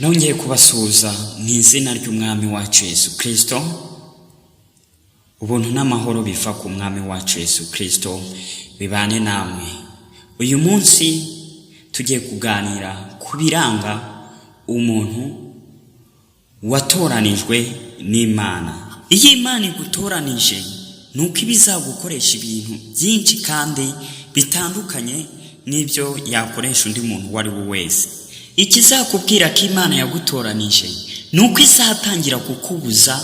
nongeye kubasuhuza mu izina ry'umwami wacu Yesu Kristo. Ubuntu n'amahoro biva ku mwami wacu Yesu Kristo bibane namwe. Uyu munsi tugiye kuganira ku biranga umuntu watoranijwe n'Imana. Iyo Imana igutoranije nuko ibizagukoresha ibintu byinshi kandi bitandukanye n'ibyo yakoresha undi muntu wari we wese. Ikizakubwira ko Imana yagutoranije nuko izatangira kukubuza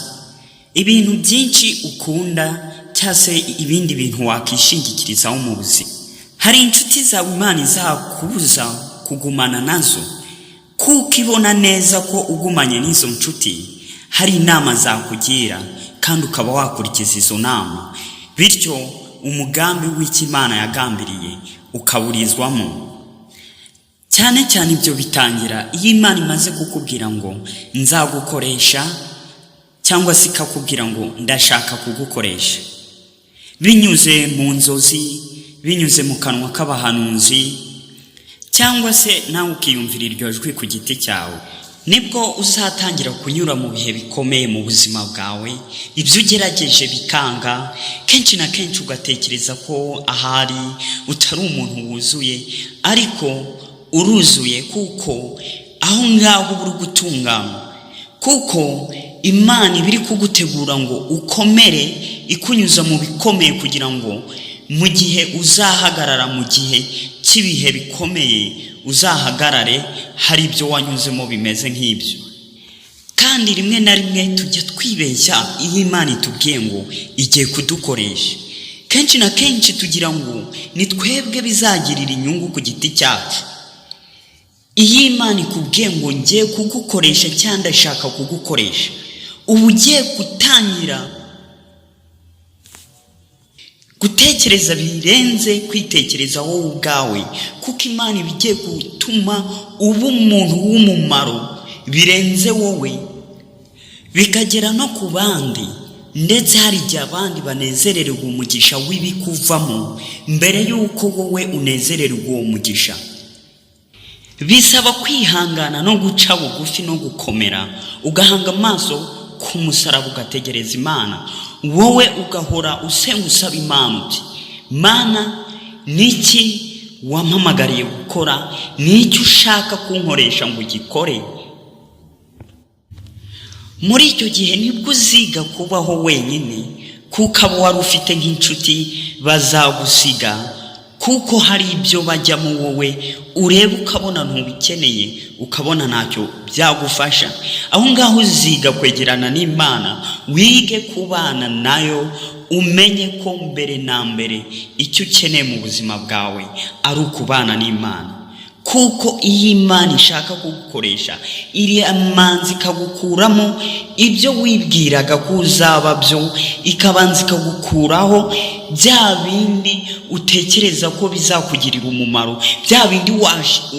ibintu byinshi ukunda cyase ibindi bintu wakishingikirizaho mu buzima. Hari inshuti zawe Imana izakubuza kugumana nazo kuko ibona neza ko ugumanye n'izo nshuti hari inama zakugira kandi ukaba wakurikiza izo nama, bityo umugambi w'Imana yagambiriye ukaburizwamo. Cyane cyane ibyo bitangira iyo Imana imaze kukubwira ngo nzagukoresha, cyangwa se ikakubwira ngo ndashaka kugukoresha, binyuze mu nzozi, binyuze mu kanwa k'abahanuzi, cyangwa se nawe ukiyumvira iryo jwi ku giti cyawe, nibwo uzatangira kunyura mu bihe bikomeye mu buzima bwawe. Ibyo ugerageje bikanga, kenshi na kenshi ugatekereza ko ahari utari umuntu wuzuye, ariko uruzuye kuko aho ngaho uri gutungana, kuko Imana ibiri kugutegura ngo ukomere, ikunyuza mu bikomeye kugira ngo mu gihe uzahagarara mu gihe cy'ibihe bikomeye uzahagarare hari ibyo wanyuzemo bimeze nk'ibyo. Kandi rimwe na rimwe tujya twibeshya iyo Imana itubwiye ngo igiye kudukoresha. Kenshi na kenshi tugira ngo ni twebwe bizagirira inyungu ku giti cyacu. Iyo Imana ikubwiye ngo ngiye kugukoresha cyangwa ndashaka kugukoresha, ubu ugiye gutangira gutekereza birenze kwitekereza wowe ubwawe, kuko Imana ibigiye gutuma uba umuntu w'umumaro birenze wowe, bikagera no ku bandi, ndetse hari igihe abandi banezererwa umugisha w'ibikuvamo mbere y'uko wowe unezererwa uwo mugisha. Bisaba kwihangana no guca bugufi no gukomera, ugahanga amaso ku musaraba ugategereza Imana. Wowe ugahora usenga usaba Imana uti, Mana niki wampamagariye gukora, niki ushaka kunkoresha ngo ugikore. Muri icyo gihe nibwo uziga kubaho wenyine, kuko abo wari ufite nk'inshuti bazagusiga, kuko hari ibyo bajyamo wowe ureba ukabona ntubikeneye, ukabona ntacyo byagufasha. Aho ngaho uziga kwegerana n'Imana, wige kubana nayo, umenye ko mbere na mbere icyo ukeneye mu buzima bwawe ari ukubana n'Imana. Kuko iyo Imana ishaka kugukoresha, iriya manzi ikagukuramo ibyo wibwiraga ko uzaba byo, ikabanza ikagukuraho bya bindi utekereza ko bizakugirira umumaro, bya bindi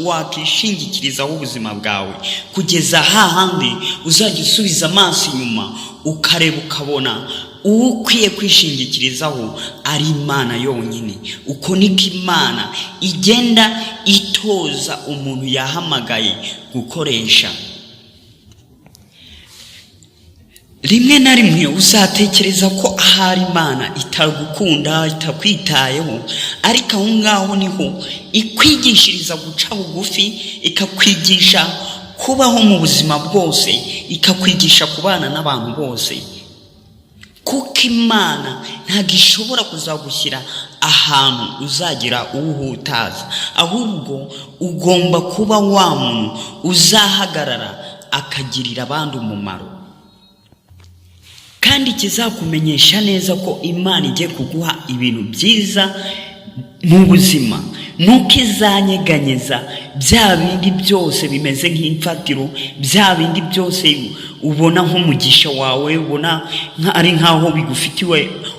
wakishingikirizaho ubuzima bwawe, kugeza hahandi uzajya usubiza amaso inyuma ukareba ukabona uwo ukwiye kwishingikirizaho ari Imana yonyine. Uko niko Imana igenda itoza umuntu yahamagaye gukoresha. Rimwe na rimwe uzatekereza ko ahari Imana itagukunda, itakwitayeho, ariko aho ngaho niho ikwigishiriza guca bugufi, ikakwigisha kubaho mu buzima bwose, ikakwigisha kubana n'abantu bose. Kuko Imana ntabwo ishobora kuzagushyira ahantu uzagira uwuhutaza, ahubwo ugomba kuba wa muntu uzahagarara akagirira abandi umumaro. Kandi kizakumenyesha neza ko Imana igiye kuguha ibintu byiza mu buzima, nuko izanyeganyeza bya bindi byose bimeze nk'imfatiro, bya bindi byose ubona nk'umugisha wawe, ubona ari nkaho bigufitiwe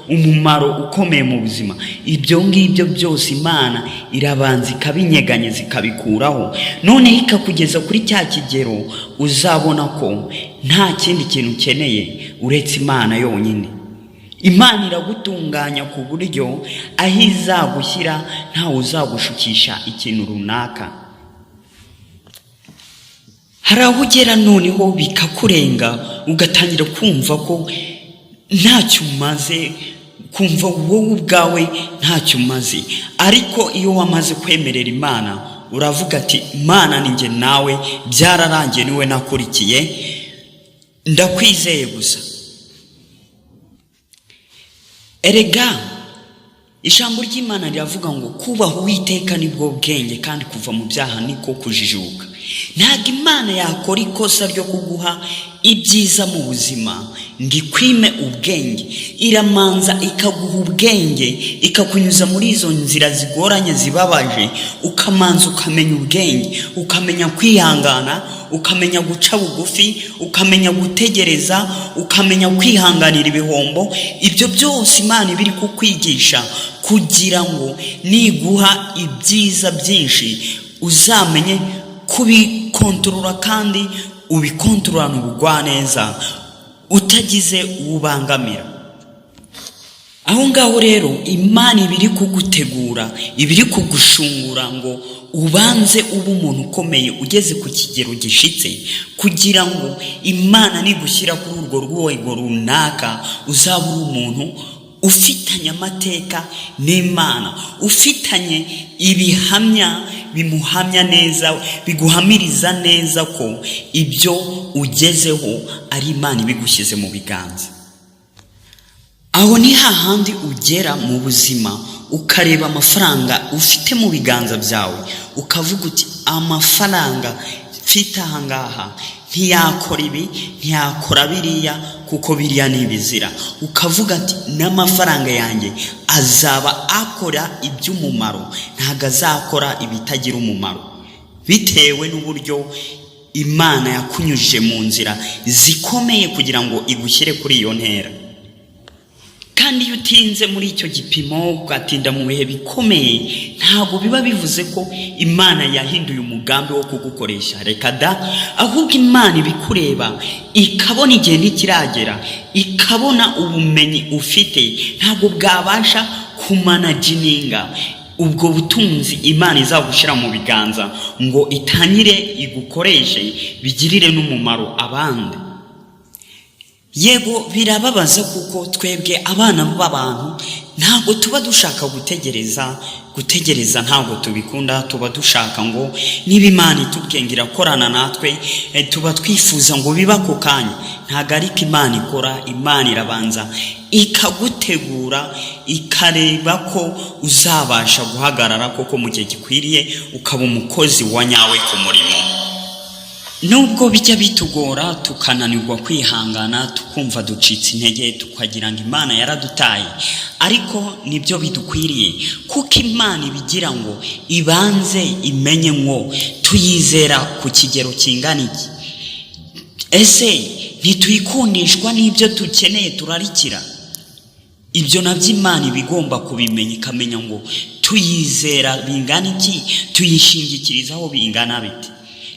umumaro ukomeye mu buzima. Ibyo ngibyo byose Imana irabanza ikabinyeganyeza ikabikuraho, noneho ikakugeza kuri cya kigero uzabona ko nta kindi kintu ukeneye uretse Imana yonyine. Imana iragutunganya ku buryo aho izagushyira ntawe uzagushukisha ikintu runaka. hari aho ugera noneho bikakurenga ugatangira kumva ko ntacyo umaze, kumva wowe ubwawe ntacyo umaze. Ariko iyo wamaze kwemerera Imana uravuga ati Imana ninjye nawe byararangiye, niwe nakurikiye, ndakwizeye gusa. Erega ijambo ry'Imana riravuga ngo kubaha Uwiteka nibwo bwenge, kandi kuva mu byaha niko kujijuka. Ntabwo Imana yakora ikosa ryo kuguha ibyiza mu buzima ngo ikwime ubwenge. Iramanza ikaguha ubwenge, ikakunyuza muri izo nzira zigoranye zibabaje, ukamanza ukamenya ubwenge, ukamenya kwihangana, ukamenya guca bugufi, ukamenya gutegereza, ukamenya kwihanganira ibihombo. Ibyo byose Imana ibiri kukwigisha kugira ngo niguha ibyiza byinshi uzamenye kubikontorora, kandi ubikontororana ubugwaneza utagize ubangamira. Aho ngaho rero Imana ibiri kugutegura, ibiri kugushungura ngo ubanze ube umuntu ukomeye ugeze ku kigero gishitse, kugira ngo Imana nigushyira kuri urwo rwego runaka uzaba uri umuntu ufitanye amateka n'Imana, ufitanye ibihamya bimuhamya neza, biguhamiriza neza ko ibyo ugezeho ari Imana ibigushyize mu biganza. Aho ni hahandi ugera mu buzima ukareba amafaranga ufite mu biganza byawe, ukavuga uti amafaranga mfite ahangaha ntiyakora ibi, ntiyakora biriya, kuko biriya ni ibizira. Ukavuga ati n'amafaranga yanjye azaba akora iby'umumaro, ntabwo azakora ibitagira umumaro, bitewe n'uburyo Imana yakunyujije mu nzira zikomeye kugira ngo igushyire kuri iyo ntera. Kandi iyo utinze muri icyo gipimo ugatinda mu bihe bikomeye, ntabwo biba bivuze ko Imana yahinduye umugambi wo kugukoresha. Reka da, ahubwo Imana ibikureba ikabona igihe ntikiragera, ikabona ubumenyi ufite ntabwo bwabasha kumanajininga ubwo butunzi Imana izagushyira mu biganza ngo itangire igukoreshe bigirire n'umumaro abandi. Yego birababaza kuko twebwe abana b'abantu ntabwo tuba dushaka gutegereza ntabwo tubikunda. Tuba dushaka ngo niba Imana itubwengera korana natwe, tuba twifuza ngo biba ku kanya. Ntabwo ariko Imana ikora. Imana irabanza ikagutegura, ikareba ko uzabasha guhagarara koko mu gihe gikwiriye, ukaba umukozi wa nyawe ku murimo. Nubwo bijya bitugora tukananirwa kwihangana, tukumva ducitse intege, tukagira ngo Imana yaradutaye, ariko nibyo bidukwiriye, kuko Imana ibigira ngo ibanze imenye ngo tuyizera ku kigero kingana iki. Ese ntitwikundishwa n'ibyo dukeneye turarikira? Ibyo nabyo Imana ibigomba kubimenya, ikamenya ngo tuyizera bingana iki, tuyishingikirizaho bingana bite.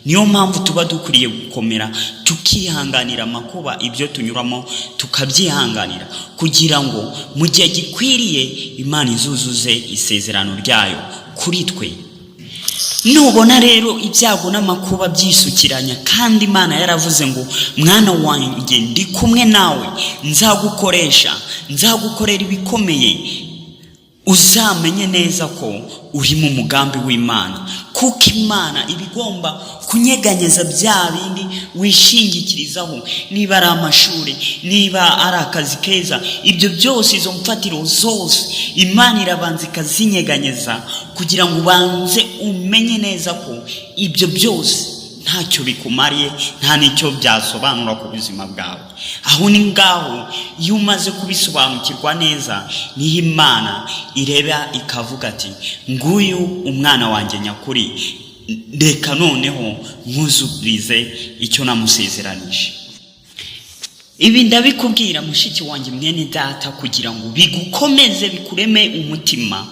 Niyo mpamvu tuba dukwiriye gukomera, tukihanganira amakuba, ibyo tunyuramo tukabyihanganira, kugira ngo mu gihe gikwiriye Imana izuzuze isezerano ryayo kuri twe. Nubona rero ibyago n'amakuba byisukiranya, kandi Imana yaravuze ngo mwana wanjye ndi kumwe nawe, nzagukoresha, nzagukorera ibikomeye, uzamenye neza ko uri mu mugambi w'Imana, kuko Imana ibigomba kunyeganyeza bya bindi wishingikirizaho. Niba ari amashuri, niba ari akazi keza, ibyo byose, izo mfatiro zose Imana irabanza ikazinyeganyeza, kugira ngo ubanze umenye neza ko ibyo byose ntacyo bikumariye, nta n'icyo byasobanura ku buzima bwawe. Aho ni ngaho iyo umaze kubisobanukirwa neza, niho Imana ireba ikavuga ati nguyu umwana wanjye nyakuri, reka noneho nkuzurize icyo namusezeranije. Ibi ndabikubwira mushiki wanjye mwene data, kugira ngo bigukomeze, bikureme umutima.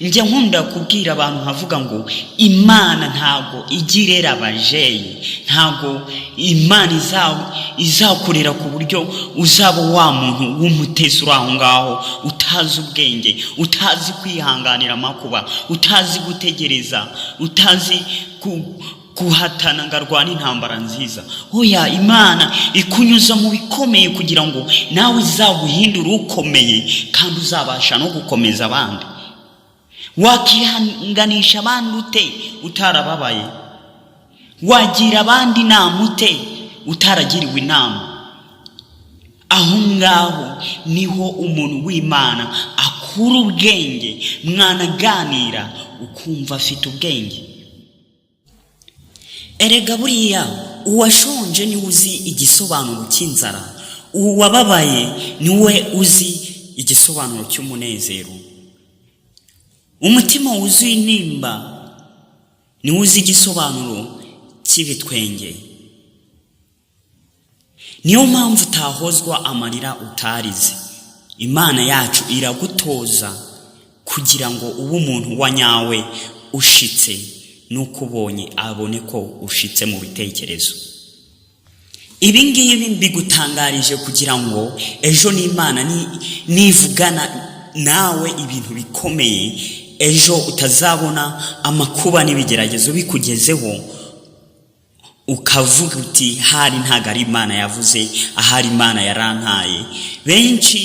Njya nkunda kubwira abantu havuga ngo Imana ntago igirera abajeyi, ntago Imana izakurera ku buryo uzaba wa muntu w'umutezi uri aho ngaho, utazi ubwenge, utazi kwihanganira amakuba, utazi gutegereza, utazi guhatana ngarwana intambara nziza. Oya, Imana ikunyuza mu bikomeye kugira ngo nawe izaguhindura ukomeye kandi uzabasha no gukomeza abandi. Wakihanganisha abandi ute utarababaye? Wagira abandi inama ute utaragiriwe inama? Aho ngaho niho umuntu w'Imana akura ubwenge, mwanaganira ukumva afite ubwenge. Erega buriya uwashonje ni uzi igisobanuro cy'inzara, uwababaye niwe uzi igisobanuro cy'umunezero. Umutima wuzuye intimba niwe uzi igisobanuro cy'ibitwenge. Niyo mpamvu utahozwa amarira utarize. Imana yacu iragutoza kugira ngo ube umuntu wa nyawe ushitse, nuko ubonye abone ko ushitse mu bitekerezo. Ibi ngibi mbigutangarije kugira ngo ejo n'Imana nivugana nawe ibintu bikomeye, ejo utazabona amakuba n'ibigeragezo bikugezeho ukavuga uti hari ntago ari Imana yavuze, ahari Imana yarantaye. Benshi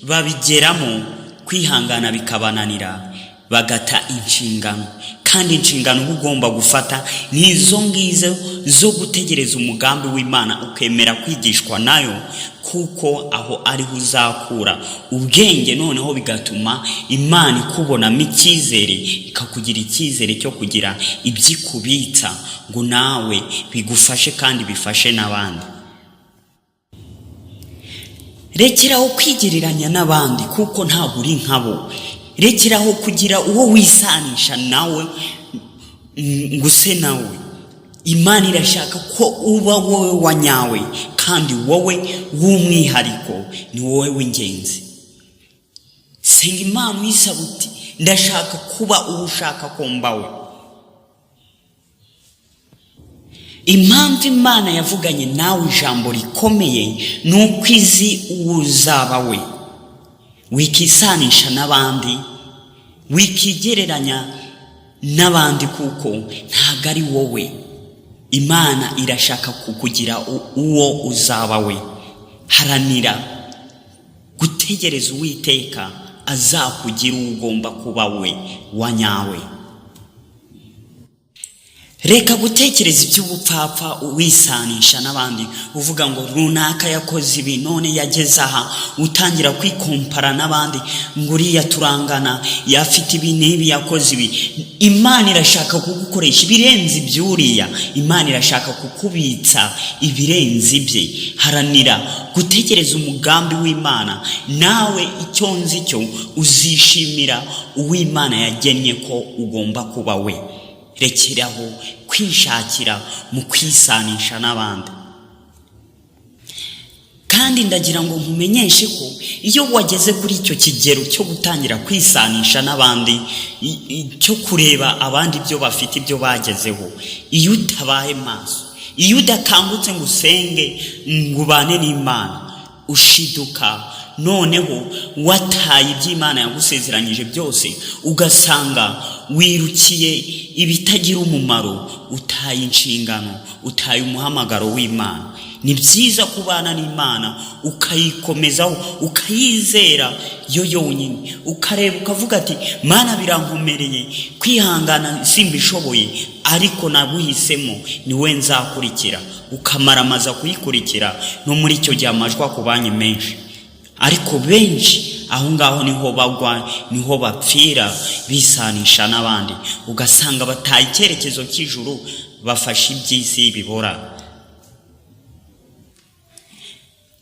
babigeramo kwihangana bikabananira, bagata inshingano, kandi inshingano ugomba gufata nizo ngizo zo gutegereza umugambi w'Imana, ukemera kwigishwa nayo, kuko aho ariho uzakura ubwenge. Noneho bigatuma Imana ikubonamo icyizere, ikakugira icyizere cyo kugira ibyikubitsa ngo nawe bigufashe kandi bifashe n'abandi. Rekeraho kwigereranya n'abandi kuko ntabwo uri nkabo. Rekeraho kugira uwo wisanisha nawe ngo use nawe. Imana irashaka ko uba wowe wa nyawe, kandi wowe w'umwihariko, ni wowe w'ingenzi. Senga Imana uyisaba uti ndashaka kuba uwo ushaka ko mbawe. Impamvu Imana yavuganye nawe ijambo rikomeye nuko izi uwo uzaba we. Wikisanisha n'abandi, wikigereranya n'abandi kuko ntago ari wowe. Imana irashaka kukugira uwo uzaba we. Haranira gutegereza Uwiteka azakugira uwo ugomba kuba we wa nyawe. Reka gutekereza iby'ubupfapfa wisanisha n'abandi, uvuga ngo runaka yakoze ibi none yageze aha, utangira kwikompara n'abandi ngo uriya turangana, yafite ibi n'ibi yakoze ibi. Imana irashaka kugukoresha ibirenze iby'uriya. Imana irashaka kukubitsa ibirenze ibye. Haranira gutekereza umugambi w'Imana, nawe icyo nzi cyo uzishimira uw'Imana yagennye ko ugomba kuba we. Rekeraho kwishakira mu kwisanisha n'abandi. Kandi ndagira ngo nkumenyeshe ko iyo wageze kuri icyo kigero cyo gutangira kwisanisha n'abandi, cyo kureba abandi ibyo bafite, ibyo bagezeho, iyo utabaye maso, iyo udakangutse ngo usenge ngo ubane n'Imana, ushiduka noneho wataye iby'Imana yagusezeranyije byose, ugasanga wirukiye ibitagira umumaro, utaye inshingano, utaye umuhamagaro w'Imana. Ni byiza kubana n'Imana ukayikomezaho, ukayizera yo yonyine, ukareba ukavuga ati Mana birankomereye, kwihangana simbishoboye, ariko naguhisemo, ni we nzakurikira. Ukamaramaza kuyikurikira, no muri icyo gihe amajwi akubanye menshi. Ariko benshi aho ngaho niho bagwa, niho bapfira bisanisha n'abandi, ugasanga bataye icyerekezo cy'ijuru, bafashe iby'isi bibora.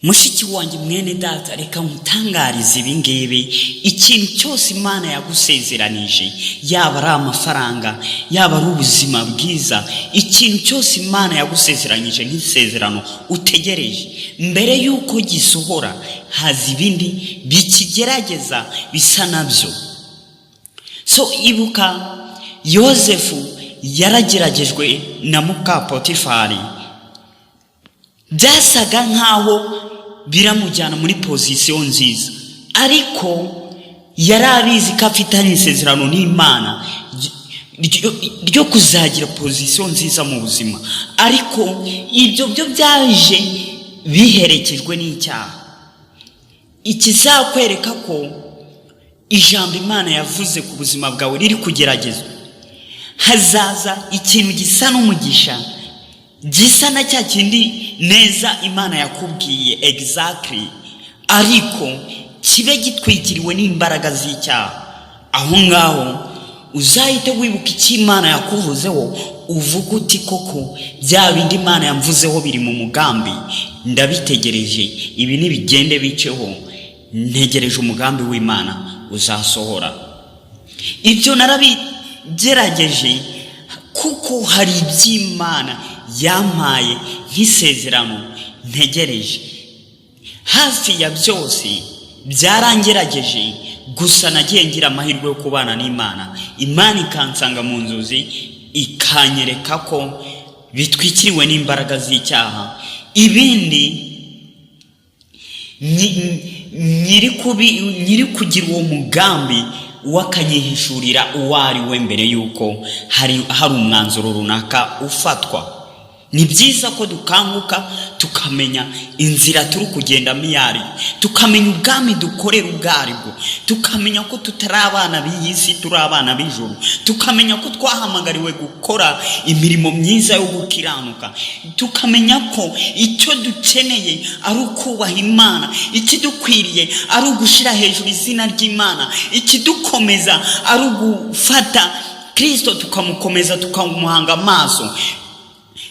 Mushiki wanjye mwene data, reka nkutangarize ibi ngibi. Ikintu cyose Imana yagusezeranije, yaba ari amafaranga, yaba ari ubuzima bwiza, ikintu cyose Imana yagusezeranyije nk'isezerano utegereje, mbere yuko gisohora haza ibindi bikigerageza bisa nabyo. So ibuka Yosefu yarageragejwe na muka Potifari, byasaga nkaho biramujyana muri pozisiyo nziza, ariko yari abizi ko afitanye isezerano n'Imana. ryo kuzagira pozisiyo nziza mu buzima, ariko ibyo byo byaje biherekejwe n'icyaha. Ikizakwereka ko ijambo Imana yavuze ku buzima bwawe riri kugeragezwa, hazaza ikintu gisa n'umugisha, gisa na cya kindi neza Imana yakubwiye exactly, ariko kibe gitwikiriwe n'imbaraga z'icyaha. Aho ngaho uzahite wibuka icyo Imana yakuvuzeho, uvuga uti koko bya bindi Imana yamvuzeho biri mu mugambi, ndabitegereje, ibi nibigende biceho, ntegereje umugambi w'Imana uzasohora. Ibyo narabigerageje kuko hari iby'Imana yampaye nk'isezerano ntegereje. Hafi ya byose byarangerageje, gusa nagiye ngira amahirwe yo kubana n'Imana. Imana ikansanga mu nzozi ikanyereka ko bitwikiriwe n'imbaraga z'icyaha. Ibindi nyiri kugira uwo mugambi wakanyihishurira uwo ari we mbere yuko hari umwanzuro runaka ufatwa. Ni byiza ko dukanguka tukamenya inzira turi kugendamo iyo ari, tukamenya ubwami dukorera ubwo aribwo, tukamenya ko tutari abana b'iyi si, turi abana b'ijuru, tukamenya ko twahamagariwe gukora imirimo myiza yo gukiranuka, tukamenya ko icyo dukeneye ari ukubaha Imana, ikidukwiriye ari ugushyira hejuru izina ry'Imana, ikidukomeza ari ugufata Kristo tukamukomeza, tukamuhanga amaso.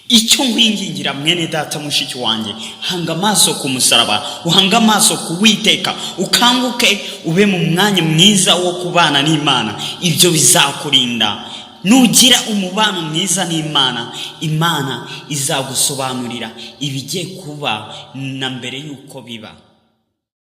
Icyo nkwingingira mwene data mushiki wanjye, hanga amaso ku musaraba, uhanga amaso ku Uwiteka, ukanguke ube mu mwanya mwiza wo kubana n'Imana. Ibyo bizakurinda. Nugira umubano mwiza n'Imana, Imana izagusobanurira ibigiye kuba na mbere yuko biba.